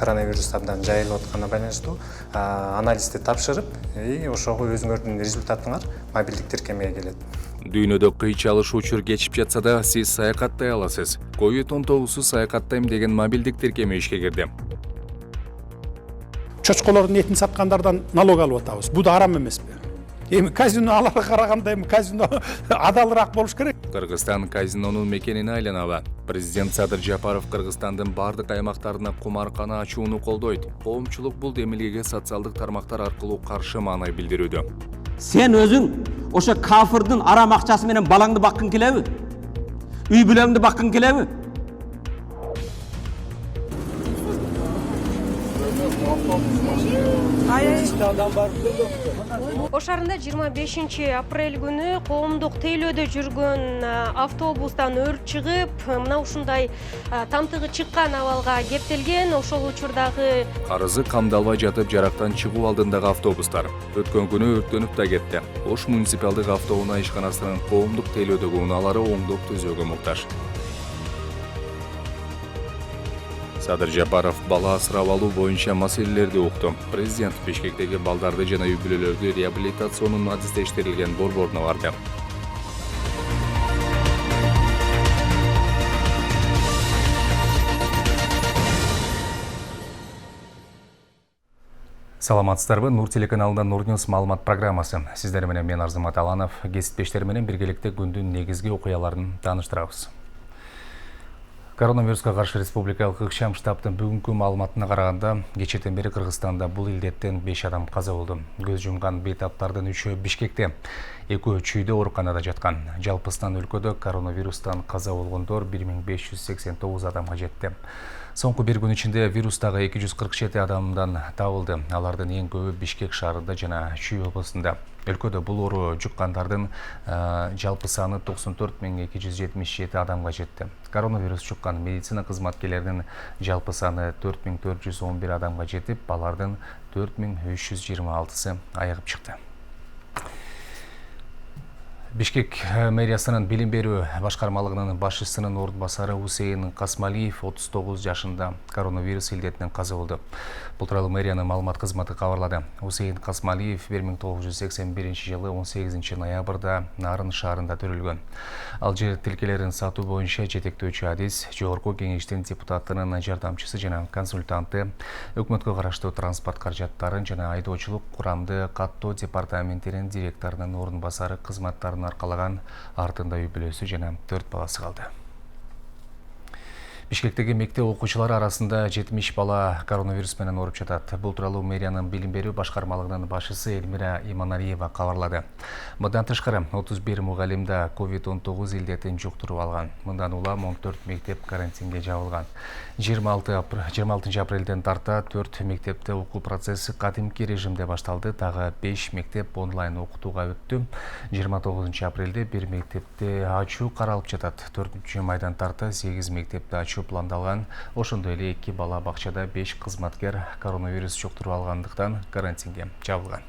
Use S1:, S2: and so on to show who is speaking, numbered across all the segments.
S1: коронавирус абдан жайылып атканына байланыштуу анализди тапшырып, ошого өзүңөрдүн результатыңар мобилдик тиркемеге келет.
S2: Дүйнөдө кыйчалыш учур кечип жатса да, сиз саякаттай аласыз. COVID-19 саякаттайм деген мобилдик тиркеме ишке кирди.
S3: Чочколордун этин саткандардан налог алып атабыз. Бул да арам эмеспи? Эми казиноаларга караганда казино адалыраак болуш керек.
S2: Кыргызстан казинонун мекенине айланабы. Президент Садыр Жапаров Кыргызстандын бардык аймактарына кумаркана ачууну колдойт. Коомчулук бул демилгеге социалдык тармактар аркылуу каршы маанай билдирүүдө.
S4: Sen özün oşa kafırdın aram akçası menen balаңды bakkın kilebi? Üy bülemdi bakkın kilebi?
S5: Ошарында 25 апрель күнү коомдук тейлөөдө жүргөн автобустан өрт чыгып, мына ушундай тамтыгы чыккан абалга кептелген. Ошол учурдагы
S2: Карызы камдалбай жатып жарактан чыгуу алдындагы автобустар өткөн күнү өрттөнүп да кетти. Ош муниципалдык автоунаа ишканасынын коомдук тейлөөдөгү унаалары оңдоп түзөөгө муктаж. Садыр Жапаров бала асырап алуу боюнча маселелерди укту. Президент Бишкектеги балдарды жана үй бүлөлөрдү реабилитационун адистештирилген борборуна барды. Саламатсыздарбы? Нур телеканалында Нур Ньюс маалымат программасы. Сиздер менен мен Арзымат Аланов, кесиптештер менен биргеликте күндүн негизги окуяларын тааныштырабыз. Коронавируска каршы республикалык ыкчам штабтын бүгүнкү маалыматына караганда, кечээден бери Кыргызстанда бул илдеттен 5 адам каза болду. Көз жумган бейтаптардын 3-өө Бишкекте, 2-өө Чүйдө ооруканада жаткан. Жалпысынан өлкөдө коронавирустан каза болгондор 1589 адамга жетти. Соңку бир күн ичинде вирустагы 247 адамдан табылды. Алардын эң көбү Бишкек шаарында жана Чүй облусунда. Өлкөдө бул оору жуккандардын жалпы саны 94277 адамга жетти. Коронавирус жуккан медицина кызматкерлеринин жалпы саны 4411 адамга жетип, алардын 4326сы айыгып чыкты. Бишкек мэриясынын билим берүү башкармалыгынын башчысынын орун басары Усейн Касмалиев 39 жашында коронавирус илдетинен каза болду. Бул тууралуу мэриянын маалымат кызматы кабарлады. Усейн Касмалиев 1981 жылы 18 ноябрда Нарын шаарында төрөлгөн. Ал жер тилкелерин сатуу боюнча жетектөөчү адис, жогорку кеңештин депутатынын жардамчысы жана консультанты, өкмөткө караштуу транспорт каражаттарын жана айдоочулук курамды каттоо департаментинин директорунун орун басары кызматтарын аркалаган, артында үй бүлөсү жана 4 баласы калды. Бишкектеги мектеп окуучулары арасында 70 бала коронавирус менен ооруп жатат. Бул тууралуу мэриянын билим берүү башкармалыгынын башчысы Элмира Иманалиева кабарлады. Мындан тышкары 31 мугалим да COVID-19 илдетин жуктуруп алган. Мындан улам 14 мектеп карантинге жабылган. 26 апрелден тарта 4 мектепте окуу процесси кадимки режимде башталды. Дагы 5 мектеп онлайн окутууга өттү. 29 апрелде бир мектепте ачуу каралып жатат. 4 майдан тарта 8 мектепте ачуу пландалган. Ошондой эле 2 бала бакчада 5 кызматкер коронавирус жуктуруп алгандыктан карантинге жабылган.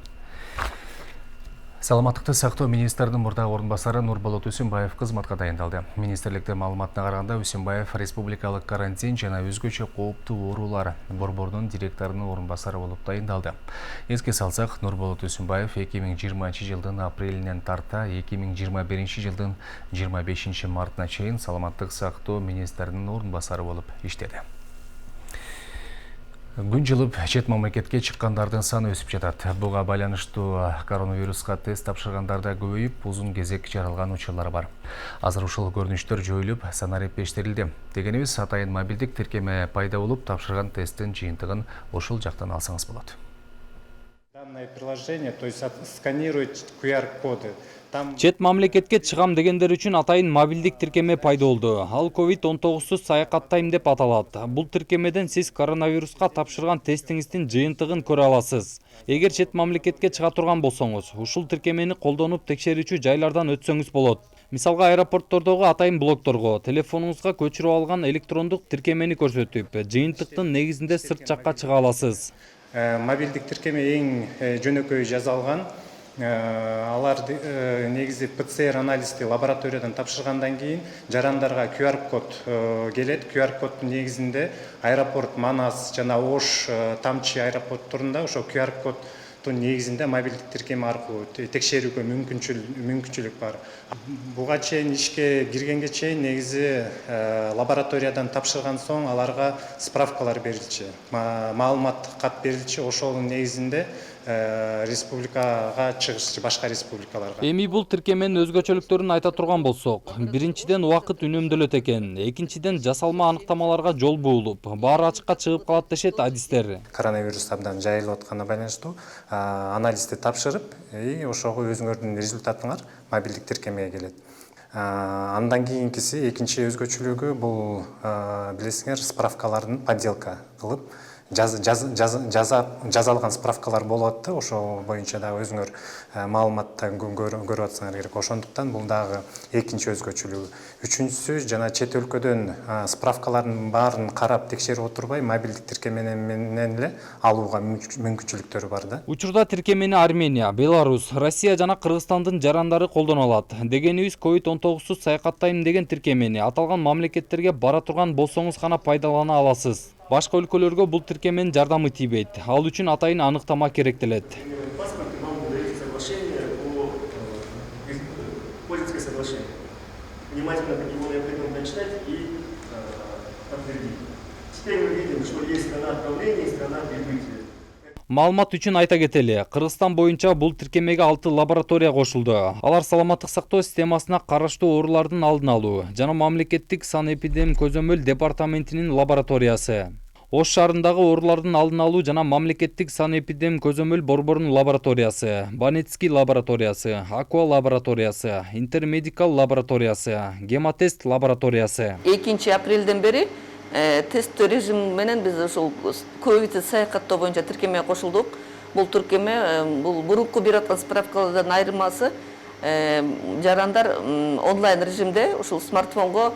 S2: Саламаттыкты сактоо министринин мурдагы орун басары Нурболот Үсүнбаев кызматка дайындалды. Министрликтин маалыматына караганда, Үсүнбаев республикалык карантин жана өзгөчө кооптуу оорулар борборунун директорунун орун басары болуп дайындалды. Эске салсак, Нурболот Үсүнбаев 2020 жылдын апрелинен тарта 2021 жылдын 25 мартына чейин саламаттык сактоо министринин орун басары болуп иштеди. Күн жылып чет мамлекетке чыккандардын саны өсүп жатат. Буга байланыштуу коронавируска тест тапшыргандарда көбөйүп, узун кезек жаралган учурлар бар. Азыр ушул көрүнүштөр жоюлуп, санариптештирилди. Дегенибиз, атайын мобилдик тиркеме пайда болуп, тапшырган тесттин жыйынтыгын ошол жактан алсаңыз болот.
S1: Данное приложение, то есть сканирует QR-коды.
S6: Чет мамлекетке чыгам дегендер үчүн атайын мобилдик тиркеме пайда болду. Ал COVID-19 саякаттайм деп аталат. Бул тиркемеден сиз коронавируска тапшырган тестиңиздин жыйынтыгын көрө аласыз. Эгер чет мамлекетке чыга турган болсоңуз, ушул тиркемени колдонуп текшерүүчү жайлардан өтсөңүз болот. Мисалга, аэропорттордогу атайын блокторго телефонуңузга көчүрүп алган электрондук тиркемени көрсөтүп, жыйынтыктын негизинде сырт жакка чыга аласыз.
S1: Мобилдик тиркеме эң жөнөкөй жасалган. алар негизи ПЦР анализди лабораториядан тапшыргандан кийин жарандарга QR код келет. QR коддун негизинде аэропорт Манас жана Ош Тамчы аэропорттарында ошо QR коддун негизинде мобилдик тиркеме аркылуу текшерүүгө мүмкүнчүлүк бар. Буга чейин ишке киргенге чейин негизи лабораториядан тапшырган соң аларга справкалар берилчү, маалыматтык кат берилчү. Ошонун негизинде республикага чыгышчы башка республикаларга.
S6: Эми бул тиркеменин өзгөчөлүктөрүн айта турган болсок, биринчиден убакыт үнөмдөлөт экен, экинчиден жасалма аныктамаларга жол буулуп, баары ачыкка чыгып калат дешет адистер.
S1: Коронавирус абдан жайылып атканына байланыштуу анализди тапшырып, ошого өзүңөрдүн результатыңар мобилдик тиркемеге келет. Андан кийинкиси экинчи өзгөчөлүгү бул билесиңер справкалардын подделка кылып жазалган справкалар болот да, ошо боюнча дагы өзүңөр маалыматты көрүп атсаңар керек. Ошондуктан бул дагы экинчи өзгөчөлүгү. Үчүнчүсү жана чет өлкөдөн справкалардын баарын карап текшерип отурбай мобилдик тиркеме менен эле алууга мүмкүнчүлүктөрү бар да.
S6: Учурда тиркемени Армения, Беларусь, Россия жана Кыргызстандын жарандары колдоно алат. Дегенибиз COVID-19 саякаттайм деген тиркемени аталган мамлекеттерге бара турган болсоңуз гана пайдалана аласыз. Башка өлкөлөргө бул тиркеменин жардамы тийбейт. Ал үчүн атайын аныктама керектелет.
S7: Внимательно его необходимо прочитать и подтвердить. Теперь мы видим, что есть страна отправления и страна прибытия.
S6: Маалымат үчүн айта кетели, Кыргызстан боюнча бул тиркемеге 6 лаборатория кошулду. Алар саламаттык сактоо системасына караштуу оорулардын алдын алуу жана мамлекеттик санэпидем көзөмөл департаментинин лабораториясы. Ош шаарындагы оорулардын алдын алуу жана мамлекеттик санэпидем көзөмөл борборунун лабораториясы, Банецкий лабораториясы, Аква лабораториясы, Интермедикал лабораториясы, Гемотест лабораториясы.
S8: 2 апрелден бери тест режим менен биз ушул ковид саякаттоо боюнча тиркемеге кошулдук. Бул тиркеме бул бурукку берип аткан справкалардан айырмасы жарандар онлайн режимде ушул смартфонго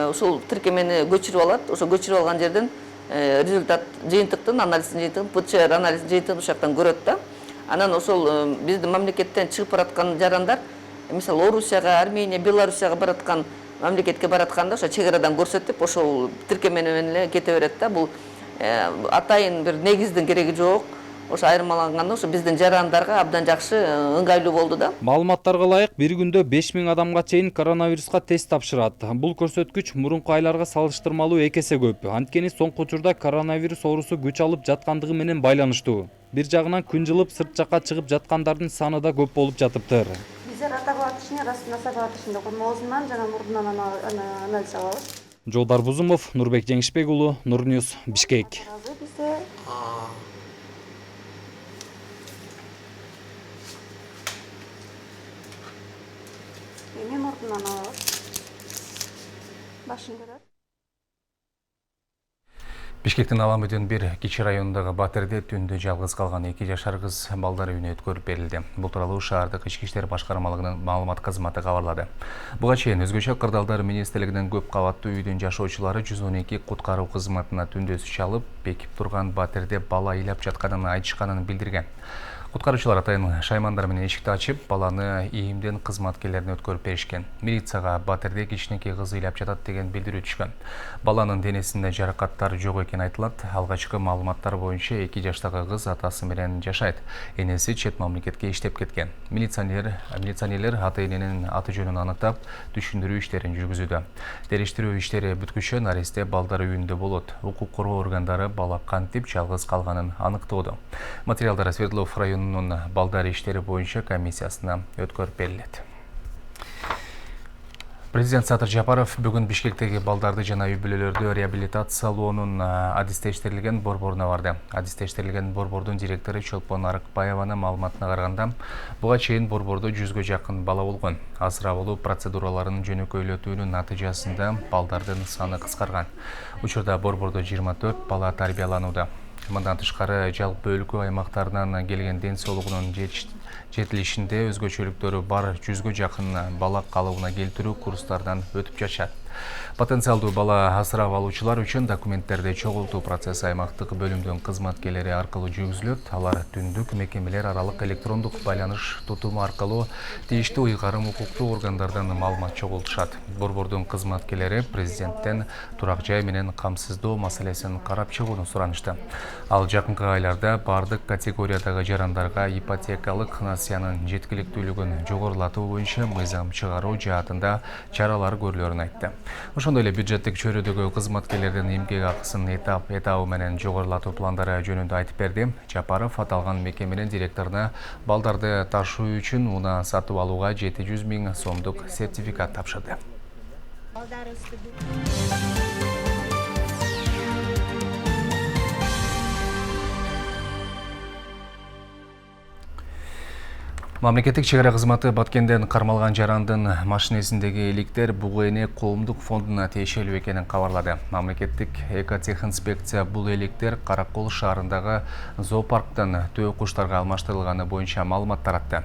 S8: ушул тиркемени көчүрүп алат. Ошо көчүрүп алган жерден результат жыйынтыктын анализдин жыйынтыгын ПЦР анализ жыйынтыгын ушактан көрөт да. Анан ошол биздин мамлекеттен чыгып бараткан жарандар мисалы Орусияга, Армения, Белоруссияга бараткан мамлекетке баратканда ошо чек арадан көрсөтүп ошол тиркеме менен эле кете берет да. Бул атайын бир негиздин кереги жок. Ошо айырмаланганда ошо биздин жарандарга абдан жакшы ыңгайлуу болду да.
S6: Маалыматтарга ылайык бир күндө 5000 адамга чейин коронавируска тест тапшырат. Бул көрсөткүч мурунку айларга салыштырмалуу 2 эсе көп. Анткени соңку учурда коронавирус оорусу күч алып жаткандыгы менен байланыштуу. Бир жагынан күн жылып сырт жакка чыгып жаткандардын саны да көп болуп жатыптыр.
S9: Биздер атагы атышына насаба атышында оозунан жана мурдунан анализ алабыз.
S6: Жолдар Бузумов, Нурбек Жеңишбек уулу, Нурньюс, Бишкек.
S9: Эми мурдунан алабыз. Башын көрөт.
S2: Бишкектин Аламөдөн бир кичи районундагы Батырде түндө жалгыз калган 2 жашар кыз балдар үйүнө өткөрүп берилди. Бул тууралуу шаардык ички иштер башкармалыгынын маалымат кызматы кабарлады. Буга чейин өзгөчө кырдаалдар министрлигинин көп кабаттуу үйдүн жашоочулары 112 куткаруу кызматына түндөсү чалып, бекип турган Батырде бала ыйлап жатканын айтышканын билдирген. Куткаруучулар атайын шаймандар менен эшикти ачып, баланы ийимден кызматкерлерине өткөрүп беришкен. Милицияга Батырде кичинекей кыз ыйлап жатат деген билдирүү түшкөн. Баланын денесинде жаракаттар жок экени айтылат. Алгачкы маалыматтар боюнча 2 жаштагы кыз атасы менен жашайт. Энеси чет мамлекетке иштеп кеткен. Милиционерлер ата-эненин аты жөнүн аныктап, түшүндүрүү иштерин жүргүзүүдө. Териштирүү иштери бүткүчө наристе балдар үйүндө болот. Укук коргоо органдары бала кантип жалгыз калганын аныктоодо. Материалдар Свердлов районунун балдар иштери боюнча комиссиясына өткөрүп берилет. Президент Садыр Жапаров бүгүн Бишкектеги балдарды жана үй бүлөлөрдү реабилитациялоонун адистештирилген борборуна барды. Адистештирилген борбордун директору Чолпон Арыкбаеванын маалыматына караганда, буга чейин борбордо 100гө жакын бала болгон. Асырап алуу процедураларын жөнөкөйлөтүүнүн натыйжасында балдардын саны кыскарган. Учурда борбордо 24 бала тарбияланууда. Мындан тышкары жалпы өлкө аймактарынан келген ден соолугунун жетилишинде өзгөчөлүктөрү бар 100гө жакын бала калыбына келтирүү курстардан өтүп жатышат. Потенциалдуу бала асырап алуучулар үчүн документтерди чогултуу процесси аймактык бөлүмдүн кызматкерлери аркылуу жүргүзүлөт. Алар түндүк мекемелер аралык электрондук байланыш тутуму аркылуу тийиштүү ыйгарым укуктуу органдардан маалымат чогултушат. Борбордун кызматкерлери президенттен турак жай менен камсыздоо маселесин карап чыгууну суранышты. Ал жакынкы айларда бардык категориядагы жарандарга ипотекалык насыянын жеткиликтүүлүгүн жогорулатуу боюнча мыйзам чыгаруу жаатында чаралар көрүлөрүн айтты. Ошондой эле бюджеттик чөйрөдөгү кызматкерлердин эмгек акысын этабы менен жогорулатуу пландары жөнүндө айтып берди. Жапаров аталган мекеменин директоруна балдарды ташуу үчүн унаа сатып алууга 700 000 сомдук сертификат тапшырды. Мамлекеттик чегара кызматы Баткенден кармалган жарандын машинесиндеги эликтер бугу эне коомдук фондуна тиешелүү экенин кабарлады. Мамлекеттик экотехинспекция бул эликтер Каракол шаарындагы зоопарктан төө куштарга алмаштырылганы боюнча маалымат таратты.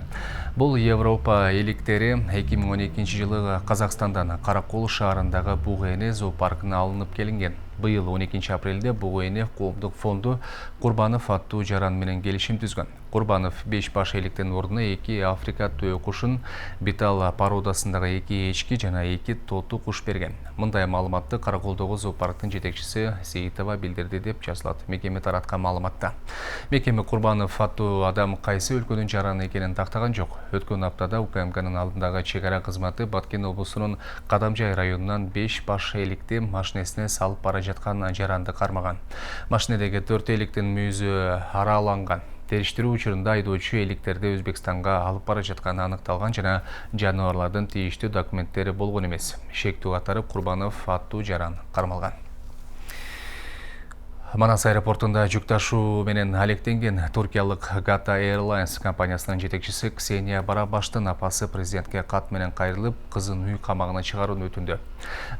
S2: Бул Европа эликтери 2012 жылы Казакстандан Каракол шаарындагы бугу эне зоопаркына алынып келинген. Быйыл 12 апрелде бугу эне коомдук фонду Курбанов аттуу жаран менен келишим түзгөн. Курбанов 5 баш эликтин ордуна 2 Африка төө кушун, битал породасындагы 2 эчки жана 2 тоту куш берген. Мындай маалыматты Караколдогу зоопарктын жетекчиси Сейитова билдирди деп жазылат мекеме тараткан маалыматта. Мекеме Курбанов аттуу адам кайсы өлкөнүн жараны экенин тактаган жок. Өткөн аптада УКМКнын алдындагы чегара кызматы Баткен облусунун Кадамжай районунан 5 баш эликти машинесине салып бара жаткан жаранды кармаган. Машинедеги 4 эликтин мүйүзү араланган. Териштирүү учурунда айдоочу эликтерди Өзбекстанга алып бара жатканы аныкталган жана жаныбарлардын тийиштүү документтери болгон эмес. Шектүү катары Курбанов аттуу жаран кармалган. Манас аэропортунда жүк ташуу менен алектенген туркиялык Gata Airlines компаниясынын жетекчиси Ксения Барабаштын апасы президентке кат менен кайрылып, кызын үй камагына чыгарууну өтүндү.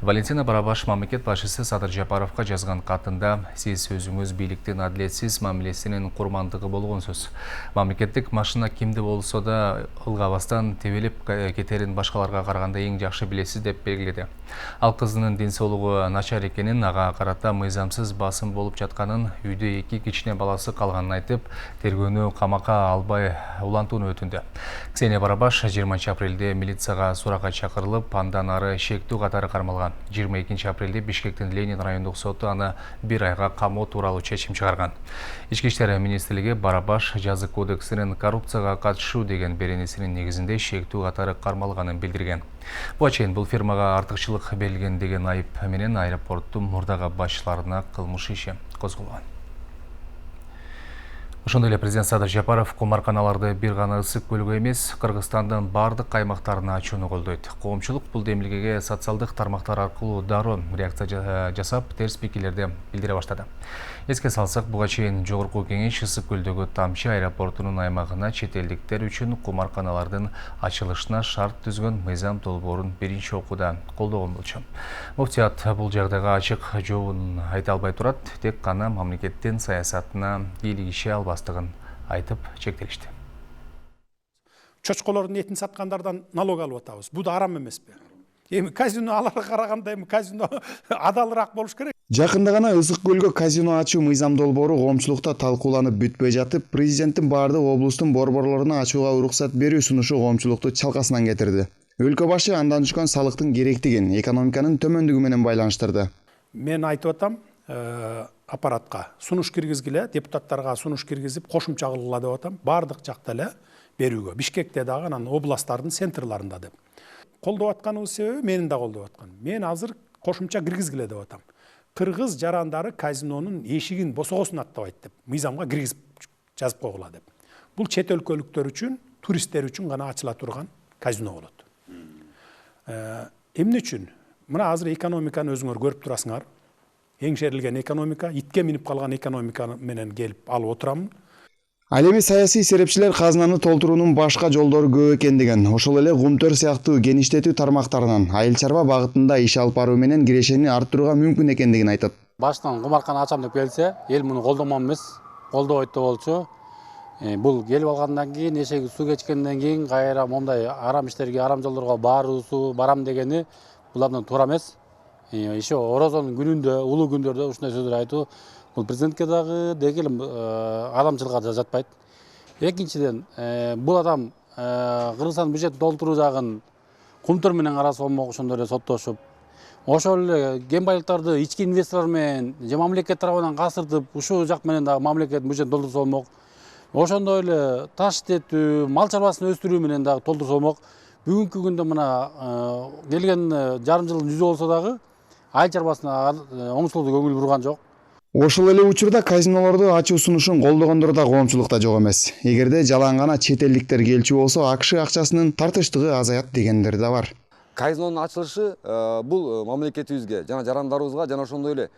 S2: Валентина Барабаш мамлекет башчысы Садыр Жапаровго жазган катында сиз өзүңүз бийликтин адилетсиз мамилесинин курмандыгы болгонсуз. Мамлекеттик машина кимди болсо да ылгабастан тебелеп кетерин башкаларга караганда эң жакшы билесиз деп белгиледи. Ал кызынын ден соолугу начар экенин, ага карата мыйзамсыз басым болуп жатканын, үйдө 2 кичине баласы калганын айтып, тергөөнү камакка албай улантууну өтүндү. Ксения Барабаш 20 апрелде милицияга суракка чакырылып, андан ары шектүү катары кармалган. 22 апрелде Бишкектин Ленин райондук соту аны 1 айга камоо тууралуу чечим чыгарган. Ички иштер министрлиги Барабаш жазык кодексинин коррупцияга катышуу деген беренесинин негизинде шектүү катары кармалганын билдирген. Буга чейин бул фирмага артыкчылык берилген деген айып менен аэропорттун мурдагы башчыларына кылмыш иши козголгон. Ошондой эле президент Садыр Жапаров кумарканаларды бир гана ысык көлгө эмес, Кыргызстандын бардык аймактарына ачууну колдойт. Коомчулук бул демилгеге социалдык тармактар аркылуу дароо реакция жасап, терс пикирлерди билдире баштады. Эске салсак, буга чейин Жогорку Кеңеш Ысык көлдөгү Тамчы аэропортунун аймагына чет элдиктер үчүн кумарканалардын ачылышына шарт түзгөн мыйзам долбоорун биринчи окууда колдогон болчу. Муфтият бул жагдайга ачык жообун айта албай турат, тек гана мамлекеттин саясатына кийлигише албастыгын айтып чектелишти.
S3: Чочколордун этин саткандардан налог алып атабыз. Бул да арам эмеспи? Эми казино аларга караганда эми казино адалыраак болуш керек.
S10: Жакында гана Ысык көлгө казино ачуу мыйзам долбоору коомчулукта талкууланып бүтпөй жатып, президенттин бардык облустун борборлоруна ачууга уруксат берүү сунушу коомчулукту чалкасынан кетирди. Өлкө башы андан түшкөн салыктын керектигин экономиканын төмөндүгү менен байланыштырды.
S3: Мен айтып атам, аппаратка сунуш киргизгиле, депутаттарга сунуш киргизип кошумча кылгыла деп атам. Бардык жакта эле берүүгө, Бишкекте дагы, анан областтардын центрларында деп. Колдоп атканыбыз себеби менин да колдоп аткан. Мен азыр кошумча киргизгиле деп атам. Кыргыз жарандары казинонун эшигин босогосун аттабайт деп, мыйзамга киргизип жазып койгула деп. Бул чет өлкөлүктөр үчүн, туристтер үчүн гана ачыла турган казино болот. Эмне үчүн? Мына азыр экономиканы өзүңөр көрүп турасыңар. Эңшерилген экономика, итке минип калган экономика менен келип алып отурамын.
S10: Ал эми саясий серепчилер казынаны толтуруунун башка жолдору көп экендигин, ошол эле кумтөр сыяктуу геништетүү тармактарынан айыл чарба багытында иш алып баруу менен кирешени арттырууга мүмкүн экендигин айтат.
S11: Баштан кумаркана ачам деп келсе, эл муну колдомон эмес, колдобойт деп болчу.
S3: Бул келип алгандан кийин, эшеги суу кечкенден кийин кайра мондай арам иштерге, арам жолдорго барам дегени бул абдан туура эмес. Еще Орозонун күнүндө, улуу күндөрдө ушундай сөздөр айтуу бул президентке дагы деги эле адамчылыкка да жатпайт. Экинчиден, бул адам Кыргызстан бюджетин толтуруу жагын кумтөр менен караса болмок, ошондой эле соттошуп, ошол эле кен байлыктарды ички инвесторлор менен же мамлекет тарабынан касыртып, ушул жак менен дагы мамлекет бюджетин толтурса болмок. Ошондой эле таш тетүү, мал чарбасын өстүрүү менен дагы толтурса болмок. Бүгүнкү күндө мына келген жарым жылдын жүзү болсо дагы айыл чарбасына оңчулуктуу көңүл бурган жок.
S10: Ошол эле учурда казинолорду ачуу сунушун колдогондор да коомчулукта жок эмес. Эгерде жалаң гана чет элдиктер келчү болсо, АКШ акчасынын тартыштыгы азаят дегендер да бар.
S11: Казинонун ачылышы бул мамлекетибизге жана жарандарыбызга жана ошондой эле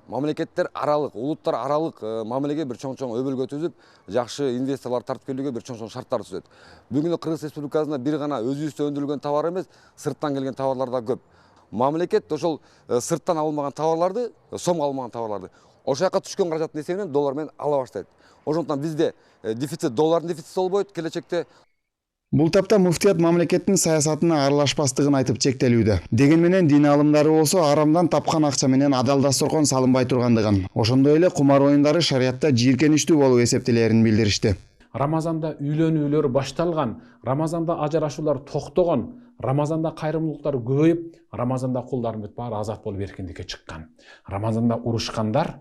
S11: мамлекеттер аралык, улуттар аралык мамилеге бир чоң өбөлгө түзүп, жакшы инвесторлор тартып келүүгө бир чоң шарттар түзөт. Бүгүн Кыргыз Республикасында бир гана өзүбүздө өндүрүлгөн товар эмес, сырттан келген товарлар да көп. Мамлекет ошол сырттан алынбаган товарларды, сомго алынбаган товарларды ошол жака түшкөн каражаттын эсебинен доллар менен ала баштайт. Ошондуктан бизде дефицит, доллардын дефицити болбойт келечекте.
S10: Бул тапта муфтият мамлекеттин саясатына аралашпастыгын айтып чектелүүдө. Деген менен дин алымдары болсо арамдан тапкан акча менен адал дасторкон салынбай тургандыгын, ошондой эле кумар оюндары шариятта жийиркеничтүү болуп эсептелерин билдиришти.
S3: Рамазанда үйлөнүүлөр башталган, Рамазанда ажырашуулар токтогон, Рамазанда кайрымдуулуктар көбөйүп, Рамазанда кулдардын баары азат болуп эркиндикке чыккан. Рамазанда урушкандар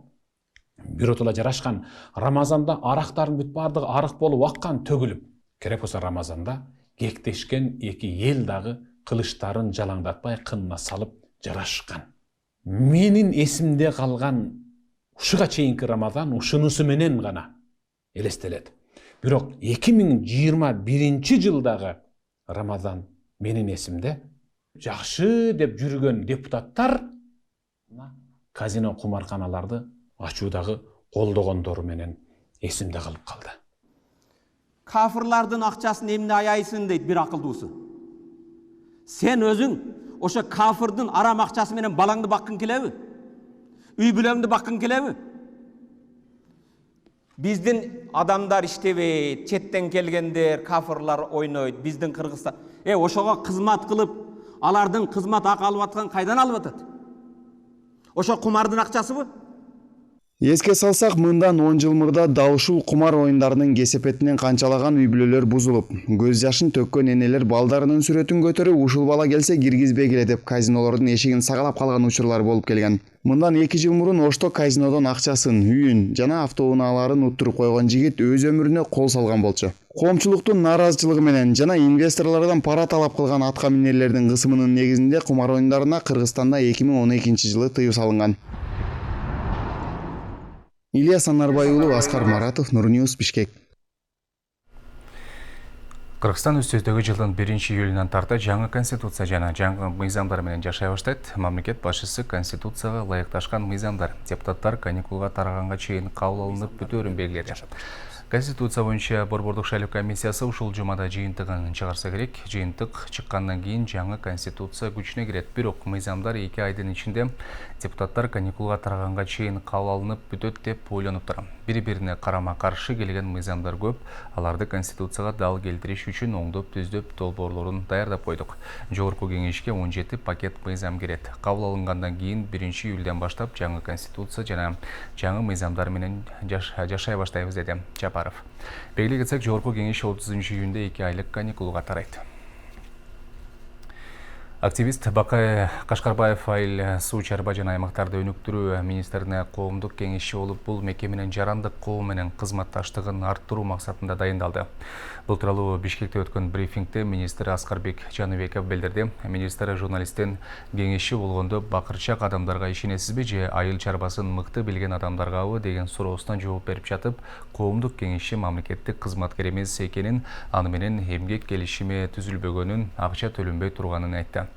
S3: биротола жарашкан. Рамазанда арактардын баардыгы арык болуп аккан, төгүлүп. Керек болсо Рамазанда кектешкен эки эл дагы кылычтарын жалаңдатпай кынына салып жарашкан. Менин эсимде калган ушуга чейинки Рамазан ушунусу менен гана элестелет. Бирок 2021 жылдагы Рамазан менин эсимде жакшы деп жүргөн депутаттар казино кумарканаларды ачуудагы колдогондору менен эсимде калып калды.
S4: Кафырлардын акчасын эмне аяйсың дейт бир акылдуусу. Сен өзүң ошо кафырдын арам акчасы менен балаңды баккың келеби? Үй бүлөңдү баккың келеби? Биздин адамдар иштебейт, четтен келгендер, кафырлар ойнойт, биздин Кыргызстан. Ошого кызмат кылып, алардын кызмат акы алып аткан кайдан алып атат? Ошо кумардын акчасыбы?
S10: Эске салсак, мындан 10 жыл мурда дал ушул кумар оюндарынын кесепетинен канчалаган үй бүлөлөр бузулуп, көз жашын төккөн энелер балдарынын сүрөтүн көтөрүп, ушул бала келсе киргизбегиле деп казинолордун эшигин сагалап калган учурлар болуп келген. Мындан 2 жыл мурун Ошто казинодон акчасын, үйүн жана автоунааларын уттуруп койгон жигит өз өмүрүнө кол салган болчу. Коомчулуктун нааразычылыгы менен жана инвесторлордон пара талап кылган атка минерлердин кысымынын негизинде кумар оюндарына Кыргызстанда 2012 жылы тыюу салынган. Ильяс Анарбай уулу, Аскар Маратов, Нурньюс, Бишкек.
S2: Кыргызстан өз-сөздөгү жылдын 1-июлунан тарта жаңы конституция жана жаңы мыйзамдар менен жашай баштайт. Мамлекет башчысы конституцияга ылайыкташкан мыйзамдар депутаттар каникулга тараганга чейин кабыл алынып бүтөөрүн белгиледи. Конституция боюнча Борбордук шайлоо комиссиясы ушул жумада жыйынтыгын чыгарса керек. Жыйынтык чыккандан кийин жаңы конституция күчүнө кирет. Бирок мыйзамдар 2 айдын ичинде депутаттар каникулга тараганга чейин кабыл алынып бүтөт деп ойлонуптур. Бири-бирине карама-каршы келген мыйзамдар көп. Аларды конституцияга дал келтириш үчүн оңдоп түздөп долбоорлорун даярдап койдук. Жогорку кеңешке 17 пакет мыйзам кирет. Кабыл алынгандан кийин 1-июлдан баштап жаңы конституция жана жаңы мыйзамдар менен жашай баштайбыз деди Жапаров. Белгилей кетсек, жогорку кеңеш 30-июнда 2 айлык каникулга тарайт. Активист Бакай Кашкарбаев айыл суу чарба жана аймактарды өнүктүрүү министрине коомдук кеңешчи болуп, бул мекеменин жарандык коом менен кызматташтыгын арттыруу максатында дайындалды. Бул тууралуу Бишкекте өткөн брифингде министр Аскарбек Жаныбеков билдирди. Министр журналисттен кеңешчи болгондо бакырчак адамдарга ишенесизби же айыл чарбасын мыкты билген адамдаргабы деген суроосуна жооп берип жатып, коомдук кеңешчи мамлекеттик кызматкер эмес экенин, аны менен эмгек келишими түзүлбөгөнүн, акча төлөнбөй турганын айтты.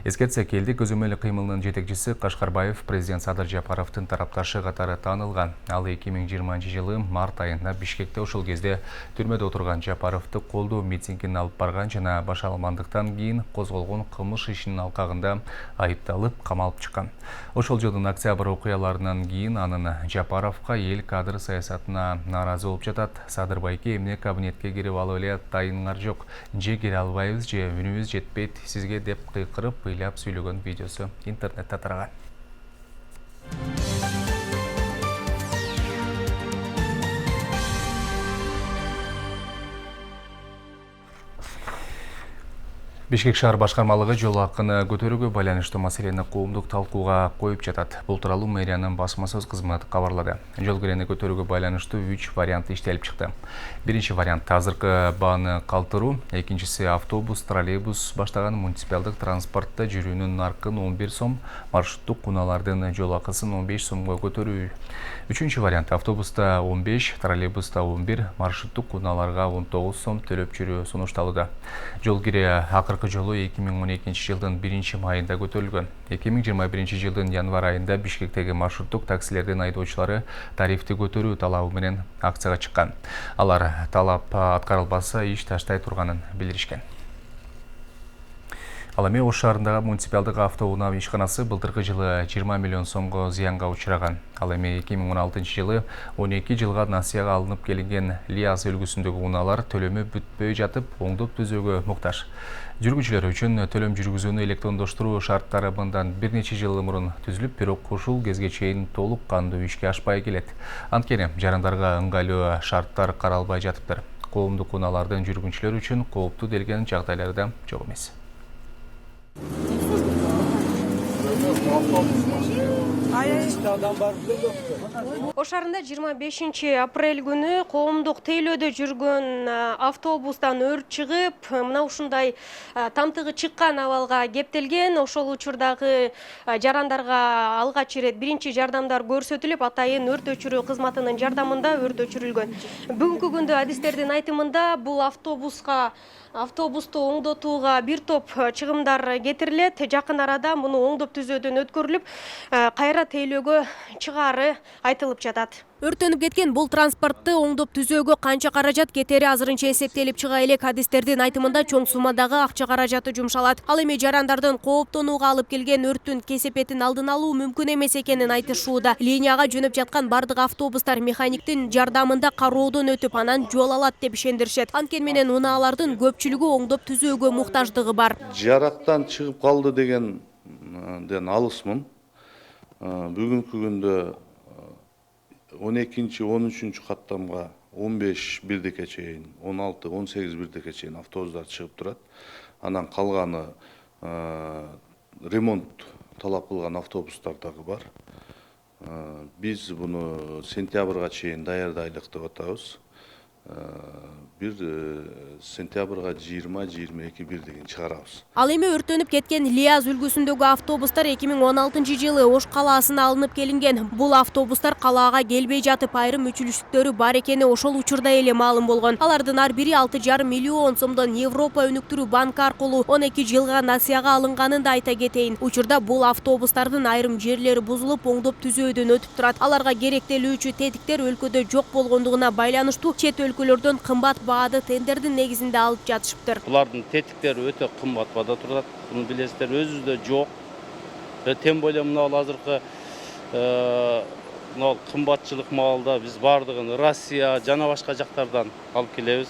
S2: Эскертсек, элдик көзөмөл кыймылынын жетекчиси Кашкарбаев президент Садыр Жапаровдун тарапташы катары таанылган. Ал 2020 жылы март айында Бишкекте ошол кезде түрмөдө отурган Жапаровду колдоо митингин алып барган жана баш алмандыктан кийин козголгон кылмыш ишинин алкагында айыпталып камалып чыккан. Ошол жылдын октябрь окуяларынан кийин анын Жапаровго эл кадр саясатына нааразы болуп жатат. Садыр байке эмне кабинетке кирип алып эле тайыныңар жок, же кире албайбыз, же үнүбүз жетпейт сизге деп кыйкырып ыйлап сүйлөгөн видеосу интернетте тараган. Бишкек шаар башкармалыгы жол акыны көтөрүүгө байланыштуу маселени коомдук талкууга коюп жатат. Бул тууралуу мэриянын басма-сөз кызматы кабарлады. Жол кирени көтөрүүгө байланыштуу 3 вариант иштелип чыкты. Биринчи вариант азыркы бааны калтыруу, экинчиси автобус, троллейбус баштаган муниципалдык транспортто жүрүүнүн наркын 11 сом, маршруттук унаалардын жол акысын 15 сомго көтөрүү. Үчүнчү вариант автобуста 15, троллейбуста 11, маршруттук унааларга 19 сом төлөп жүрүү сунушталууда. Жол кире акыркы жолу 2012 жылдын 1-майында көтөрүлгөн. 2021 жылдын январь айында Бишкектеги маршруттук таксилердин айдоочулары тарифти көтөрүү талабы менен акцияга чыккан. Алар талап аткарылбаса иш таштай турганын билдиришкен. Ал эми Ош шаарындагы муниципалдык автоунаа ишканасы былтыркы жылы 20 миллион сомго зыянга учураган. Ал эми 2016 жылы 12 жылга насыяга алынып келинген Лиаз өлкөсүндөгү унаалар төлөмү бүтпөй жатып, оңдоп түзүүгө муктаж. Жүргүчүлөр үчүн төлөм жүргүзүүнү электрондоштуруу шарттары мындан бир нече жыл мурун түзүлүп, бирок ушул кезге чейин толук кандуу ишке ашпай келет. Анткени жарандарга ыңгайлуу шарттар каралбай жатыптыр. Коомдук унаалардын жүргүнчүлөр үчүн кооптуу делген жагдайлар да жок эмес.
S5: Ош шаарында 25 апрель күнү коомдук тейлөөдө жүргөн автобустан өрт чыгып, мына ушундай тамтыгы чыккан абалга кептелген. Ошол учурдагы жарандарга алгач ирет биринчи жардамдар көрсөтүлүп, атайын өрт өчүрүү кызматынын жардамында өрт өчүрүлгөн. Бүгүнкү күндө адистердин айтымында бул автобусту оңдотууга бир топ чыгымдар кетирилет. Жакын арада муну оңдоп түзөөдөн өткөрүлүп, кайра тейлөөгө чыгаары айтылып жатат. Өртөнүп кеткен бул транспортты оңдоп түзөөгө канча каражат кетери азырынча эсептелип чыга элек. Адистердин айтымында чоң суммадагы акча каражаты жумшалат. Ал эми жарандардын кооптонууга алып келген өрттүн кесепетин алдын алуу мүмкүн эмес экенин айтышууда. Линияга жөнөп жаткан бардык автобустар механиктин жардамында кароодон өтүп, анан жол алат деп ишендиришет. Анткени менен унаалардын көпчүлүгү оңдоп түзөөгө муктаждыгы бар.
S12: Жарактан чыгып калды дегенден алысмын. Бүгүнкү күндө 12-13 каттамга 15 бирдеке чейин, 16-18 бирдеке чейин автобустар чыгып турат. Анан калганы ремонт талап кылган автобустар дагы бар. Биз буну сентябрга чейин даярдайлык деп атабыз. Бир сентябрга 20-22 бирдигин чыгарабыз.
S5: Ал эми өртөнүп кеткен Лиаз үлгүсүндөгү автобустар 2016 жылы Ош калаасына алынып келинген. Бул автобустар калаага келбей жатып, айрым үчүлүштүктөрү бар экени ошол учурда эле маалым болгон. Алардын ар бири 6,5 миллион сомдон Европа өнүктүрүү банкы аркылуу 12 жылга насыяга алынганын да айта кетейин. Учурда бул автобустардын айрым жерлери бузулуп, оңдоп түзөөдөн өтүп турат. Аларга керектелүүчү тетиктер өлкөдө жок болгондугуна байланыштуу чет өлкөлөрдөн кымбат баады тендердин негизинде алып жатышыптыр.
S13: Булардын тетиктери өтө кымбат баада турат. Буну билесиздер, өзүбүздө жок. Тем более мына азыркы кымбатчылык маалда биз бардыгын Россия жана башка жактардан алып келебиз.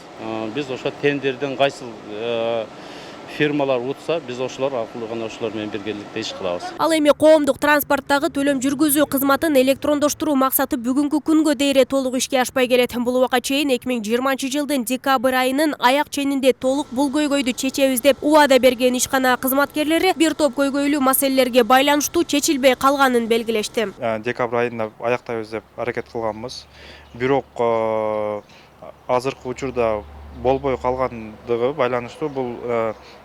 S13: Биз ошо тендерден кайсыл фирмалар утса, биз ошолор аркылуу гана ошолор менен биргеликте иш кылабыз.
S5: Ал эми коомдук транспорттагы төлөм жүргүзүү кызматын электрондоштуруу максаты бүгүнкү күнгө дейре толук ишке ашпай келет. Бул убакка чейин 2020 жылдын декабрь айынын аяк ченинде толук бул көйгөйдү чечебиз деп убада берген ишкана кызматкерлери бир топ көйгөйлүү маселелерге байланыштуу чечилбей калганын белгилешти.
S14: Декабрь айында аяктайбыз деп аракет кылганбыз. Бирок азыркы учурда болбой калгандыгы байланыштуу бул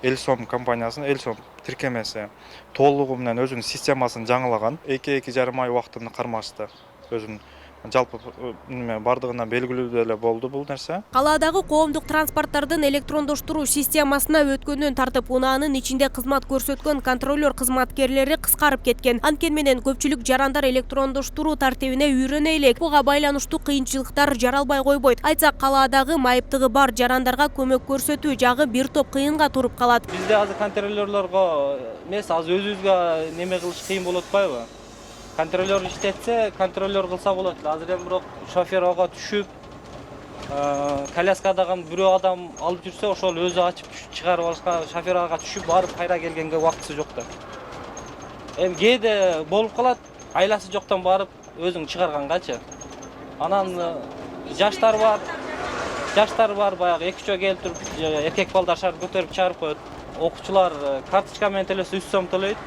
S14: Элсом компаниясынын Элсом тиркемеси толугу менен өзүнүн системасын жаңылаган. 2-2,5 ай убактын кармашты өзүнүн жалпы бардығына белгилүү эле болду бул нерсе.
S15: Калаадагы коомдук транспорттардын электрондоштуруу системасына өткөндөн тартып унаанын ичинде кызмат көрсөткөн контролер кызматкерлери кыскарып кеткен. Анткени менен көпчүлүк жарандар электрондоштуруу тартибине үйрөнө элек. Буга байланыштуу кыйынчылыктар жаралбай койбойт. Айтсак, калаадагы майыптыгы бар жарандарга көмөк көрсөтүү жагы бир топ кыйынга туруп калат.
S13: Бизде азыр контролерлорго эмес, азыр өзүбүзгө неме кылыш кыйын болуп атпайбы? Контролер иштетсе, контролер кылса болот. Азыр эми бирок шофер ага түшүп, коляскадагы бирөө адам алып жүрсө, ошол өзү ачып чыгарып алышка, шофер ага түшүп барып кайра келгенге убактысы жок да. Эми кээде болуп калат, айласы жоктон барып өзүң чыгаргангачы. Анан жаштар бар, баягы 2 жөө келип туруп, эркек балдар шаар көтөрүп чыгарып коет. Окуучулар карточка менен төлөсө 3 сом төлөйт.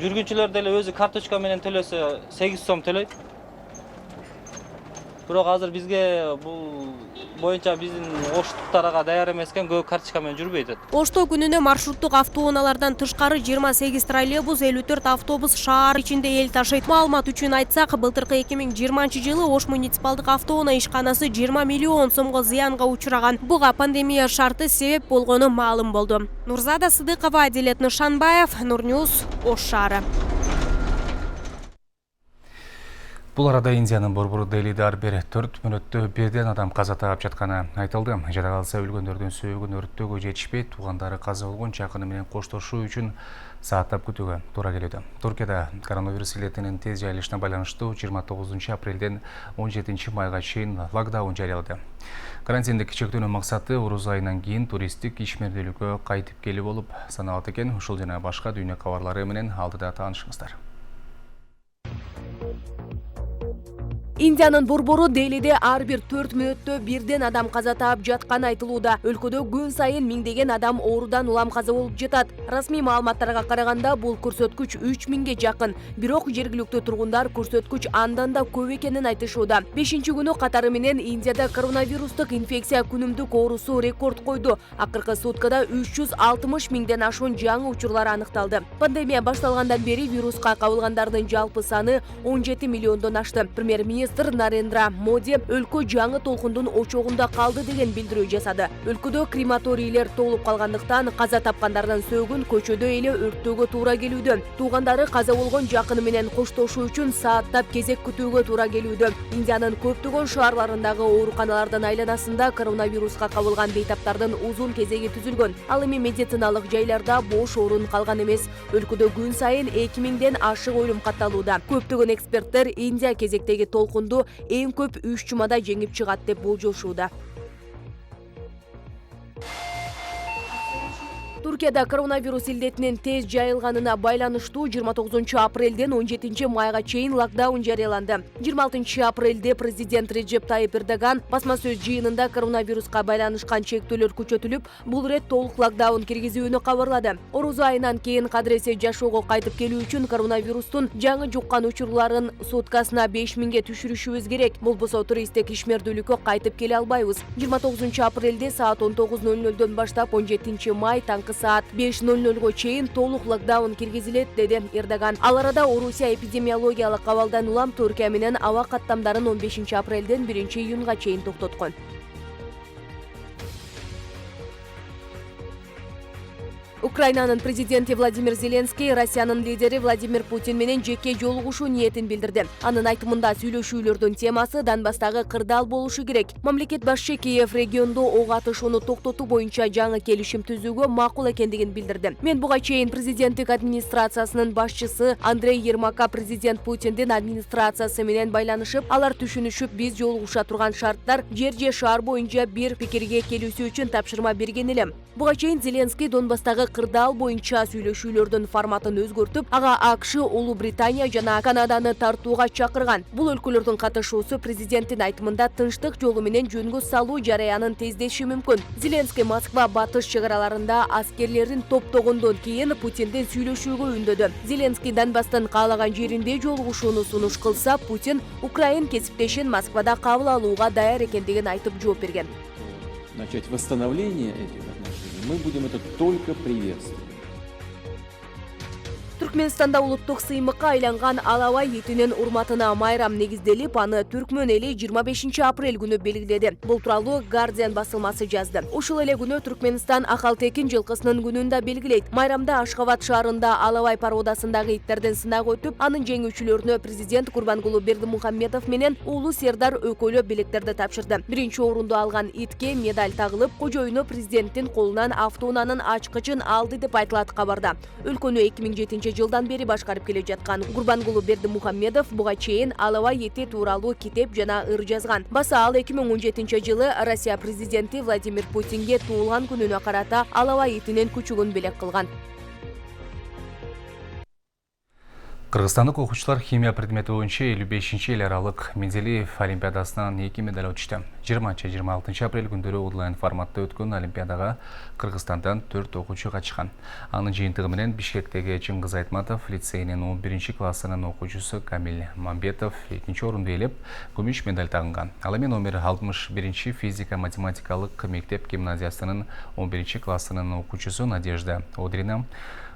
S13: Жүргүнчүлөр деле өзү карточка менен төлөсө 8 сом төлөйт. Бирок азыр бизге бул боюнча биздин оштуктар ага даяр эмес экен, көп карточка менен жүрбөйт.
S15: Ошто күнүнө маршруттук автоунаалардан тышкары 28 троллейбус, 54 автобус шаар ичинде эл ташыйт. Маалымат үчүн айтсак, былтыркы 2020-жылы Ош муниципалдык автоунаа ишканасы 20 миллион сомго зыянга учураган. Буга пандемия шарты себеп болгону маалым болду. Нурзада Сыдыкова, Адилет Нышанбаев, Нурньюз, Ош шаары.
S2: Бул арада Индиянын борбору Делиде ар бир 4 мүнөттө бирден адам каза таап жатканы айтылды. Жада калса өлгөндөрдүн сөөгүн өрттөөгө жетишпей, туугандары каза болгон жакыны менен коштошуу үчүн сааттап күтүүгө туура келүүдө. Туркияда коронавирус илетинин тез жайылышына байланыштуу 29 апрелден 17 майга чейин локдаун жарыялады. Карантиндик чектөөнүн максаты Уруз айынан кийин туристтик ишмердүүлүккө кайтып келүү болуп саналат экен. Ушул жана башка дүйнө кабарлары менен алдыда таанышыңыздар.
S15: Индиянын борбору Делиде ар бир 4 мүнөттө бирден адам каза таап жатканы айтылууда. Өлкөдө күн сайын миңдеген адам оорудан улам каза болуп жатат. Расмий маалыматтарга караганда бул көрсөткүч 3000ге жакын. Бирок жергиликтүү тургундар көрсөткүч андан да көп экенин айтышууда. 5-күнү катары менен Индияда коронавирустук инфекция күнүмдүк оорусу рекорд койду. Акыркы суткада 360 миңден ашуун жаңы учурлар аныкталды. Пандемия башталгандан бери вируска кабылгандардын жалпы саны 17 миллиондон ашты. Премьер-министр Нарендра Моди өлкө жаңы толкундун очогунда калды деген билдирүү жасады. Өлкөдө крематорийлер толуп калгандыктан каза тапкандардын сөөгүн көчөдө эле өрттөөгө туура келүүдө. Туугандары каза болгон жакыны менен коштошуу үчүн сааттап кезек күтүүгө туура келүүдө. Индиянын көптөгөн шаарларындагы ооруканалардын айланасында коронавируска кабылган бейтаптардын узун кезеги түзүлгөн. Ал эми медициналык жайларда бош орун калган эмес. Өлкөдө күн сайын 2000ден ашык өлүм катталууда. Көптөгөн эксперттер Индия кезектеги толкунду эң көп 3 жумада жеңип чыгат деп болжошууда. Туркияда коронавирус илдетинин тез жайылганына байланыштуу 29 апрелден 17 майга чейин локдаун жарыяланды. 26 апрелде президент Реджеп Тайип Эрдоган басма сөз жыйынында коронавируска байланышкан чектөөлөр күчөтүлүп, бул рет толук локдаун киргизүүнү кабарлады. Орус айынан кийин кадыресе жашоого кайтып келүү үчүн коронавирустун жаңы жуккан учурларын суткасына 5000ге түшүрүшүбүз керек. Болбосо туристтик ишмердүүлүккө кайтып келе албайбыз. 29 апрелде саат 19:00дөн баштап 17 май таңкы саат 5:00га чейин толук локдаун киргизилет, деди Эрдоган. Ал арада Орусия эпидемиологиялык абалдан улам Түркия менен аба каттамдарын 15 апрелден 1 июнга чейин токтоткон. Украинанын президенти Владимир Зеленский Россиянын лидери Владимир Путин менен жеке жолугушуу ниетин билдирди. Анын айтымында сүйлөшүүлөрдүн темасы Донбасстагы кырдаал болушу керек. Мамлекет башчы Киев региондо ок атышууну токтотуу боюнча жаңы келишим түзүүгө макул экендигин билдирди. Мен буга чейин президенттик администрациясынын башчысы Андрей Ермака президент Путиндин администрациясы менен байланышып, алар түшүнүшүп, биз жолугуша турган шарттар жер же шаар боюнча бир пикирге келүүсү үчүн тапшырма берген элем. Буга чейин Зеленский Донбасстагы кырдаал боюнча сүйлөшүүлөрдүн форматын өзгөртүп, ага АКШ, Улуу Британия жана Канаданы тартууга чакырган. Бул өлкөлөрдүн катышуусу президенттин айтымында тынчтык жолу менен жөнгө салуу жараянын тездеши мүмкүн. Зеленский Москва батыш чек араларында аскерлерин топтогондон кийин Путиндин сүйлөшүүгө үндөдү. Зеленский Донбасстын каалаган жеринде жолугушууну сунуш кылса, Путин Украин кесиптешин Москвада кабыл алууга даяр экендигин айтып жооп берген.
S16: Начать восстановление этих отношений, мы будем это только приветствовать.
S15: Түркменстанда улуттук сыймыкка айланган алабай этинин урматына майрам негизделип, аны түркмөн эли 25 апрель күнү белгиледи. Бул тууралуу Guardian басылмасы жазды. Ушул эле күнү Түркменстан акалтекин жылкысынын күнүн да белгилейт. Майрамда Ашхабад шаарында алабай пародасындагы иттерден сынак өтүп, анын жеңүүчүлөрүнө президент Курбангулу Бердимухамедов менен уулу Сердар өкөлөө белектерди тапшырды. Биринчи орунду алган итке медаль тагылып, кожоюну президенттин колунан автоунаанын ачкычын алды деп айтылат кабарда. Өлкөнү 2007 жылдан бери башкарып келе жаткан Курбангулу Бердимухамедов буга чейин алабай эти тууралуу китеп жана ыр жазган. Баса ал 2017 жылы Россия президенти Владимир Путинге туулган күнүнө карата алабай этинин күчүгүн белек кылган.
S2: Кыргызстандык окуучулар химия предмети боюнча 55-эл аралык Менделеев олимпиадасынан 2 медаль учту. 20-26 апрель күндөрү онлайн форматта өткөн олимпиадага Кыргызстандан 4 окуучу катышкан. Анын жыйынтыгы менен Бишкектеги Чыңгыз Айтматов лицейинин 11 классынын окуучусу Камил Мамбетов 2 орунду ээлеп, күмүш медаль тагынган. Ал эми номер 61 физика-математикалык мектеп гимназиясынын 11 классынын окуучусу Надежда Одрина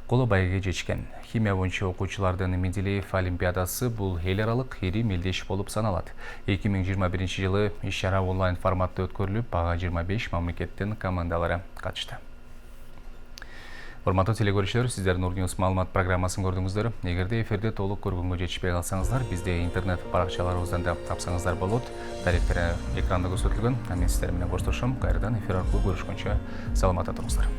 S2: коло байге жетишкен. Химия боюнча окуучулардын Менделеев олимпиадасы бул эл аралык ири мелдеш болуп саналат. 2021 жылы иш-чара онлайн форматта өткөрүлүп, ага 25 мамлекеттин командалары катышты. Урматтуу телекөрүүчүлөр, сиздер Нур Ньюс маалымат программасын көрдүңүздөр. Эгерде эфирде толук көргөнгө жетишпей калсаңыздар, бизде интернет баракчаларыбыздан да тапсаңыздар болот. Тарифтери экранда көрсөтүлгөн. Мен сиздер менен коштошом. Кайрадан эфир аркылуу көрүшкөнчө саламатта туруңуздар.